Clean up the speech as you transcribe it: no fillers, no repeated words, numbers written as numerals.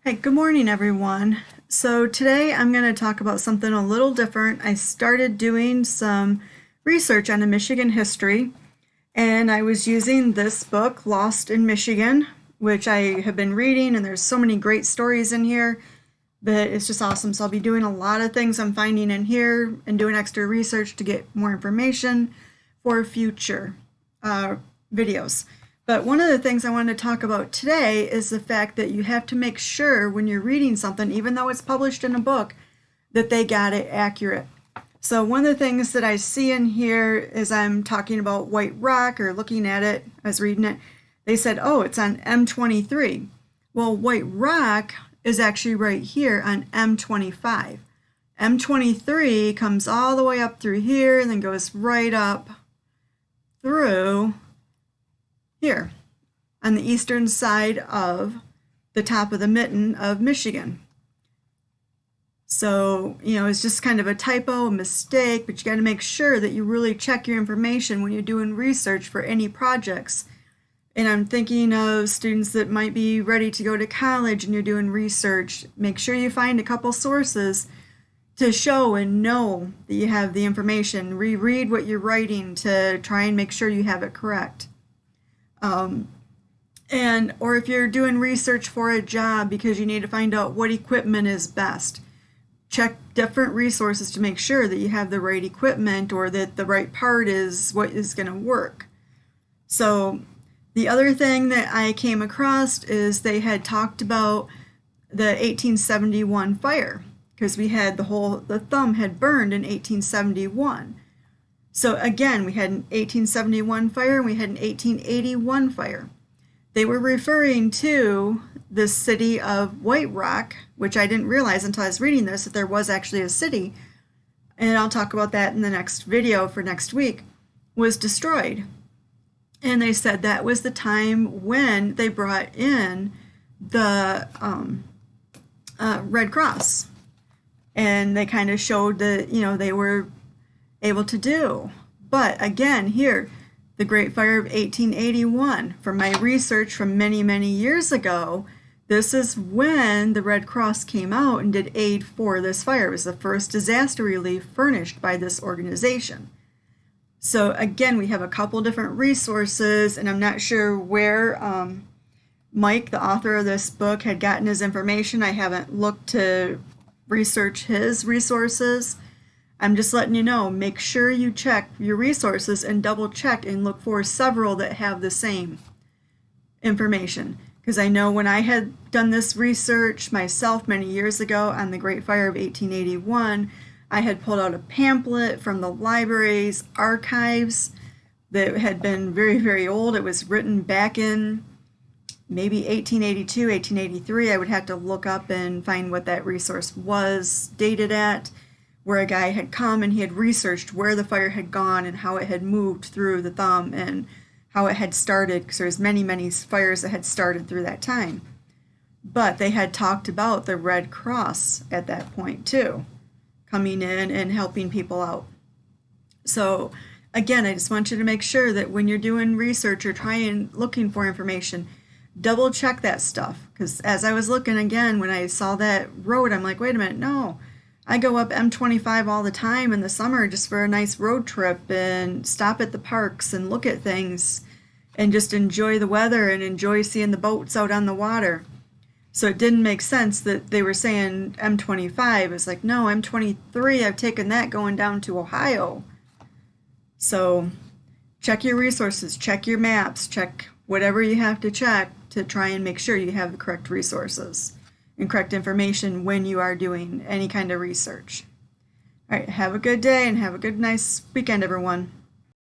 Hey, good morning, everyone. So today I'm going to talk about something a little different. I started doing some research on the Michigan history, and I was using this book, Lost in Michigan, which I have been reading, and there's so many great stories in here that it's just awesome. So I'll be doing a lot of things I'm finding in here and doing extra research to get more information for future videos. But one of the things I wanted to talk about today is the fact that you have to make sure when you're reading something, even though it's published in a book, that they got it accurate. So one of the things that I see in here is I'm talking about White Rock or looking at it, I was reading it, they said, oh, it's on M23. Well, White Rock is actually right here on M25. M23 comes all the way up through here and then goes right up through here on the eastern side of the top of the mitten of Michigan. So, it's just kind of a typo, a mistake, but you got to make sure that you really check your information when you're doing research for any projects. And I'm thinking of students that might be ready to go to college and you're doing research. Make sure you find a couple sources to show and know that you have the information. Reread what you're writing to try and make sure you have it correct. Or if you're doing research for a job because you need to find out what equipment is best, check different resources to make sure that you have the right equipment or that the right part is what is going to work. So the other thing that I came across is they had talked about the 1871 fire because we had the thumb had burned in 1871. So again, we had an 1871 fire and we had an 1881 fire. They were referring to the city of White Rock, which I didn't realize until I was reading this, that there was actually a city, and I'll talk about that in the next video for next week, was destroyed. And they said that was the time when they brought in the Red Cross. And they kind of showed that, they were able to do. But again, here, the Great Fire of 1881. From my research from many, many years ago, this is when the Red Cross came out and did aid for this fire. It was the first disaster relief furnished by this organization. So again, we have a couple different resources, and I'm not sure where Mike, the author of this book, had gotten his information. I haven't looked to research his resources. I'm just letting you know, make sure you check your resources and double check and look for several that have the same information. Because I know when I had done this research myself many years ago on the Great Fire of 1881, I had pulled out a pamphlet from the library's archives that had been very, very old. It was written back in maybe 1882, 1883. I would have to look up and find what that resource was dated at, where a guy had come and he had researched where the fire had gone and how it had moved through the thumb and how it had started, because there's many, many fires that had started through that time. But they had talked about the Red Cross at that point too, coming in and helping people out. So again, I just want you to make sure that when you're doing research or looking for information, double check that stuff. Because as I was looking again, when I saw that road, I'm like, wait a minute, no. I go up M25 all the time in the summer just for a nice road trip and stop at the parks and look at things and just enjoy the weather and enjoy seeing the boats out on the water. So it didn't make sense that they were saying M25. It's like, no, M23, I've taken that going down to Ohio. So check your resources, check your maps, check whatever you have to check to try and make sure you have the correct resources and correct information when you are doing any kind of research. All right, have a good day and have a good, nice weekend, everyone.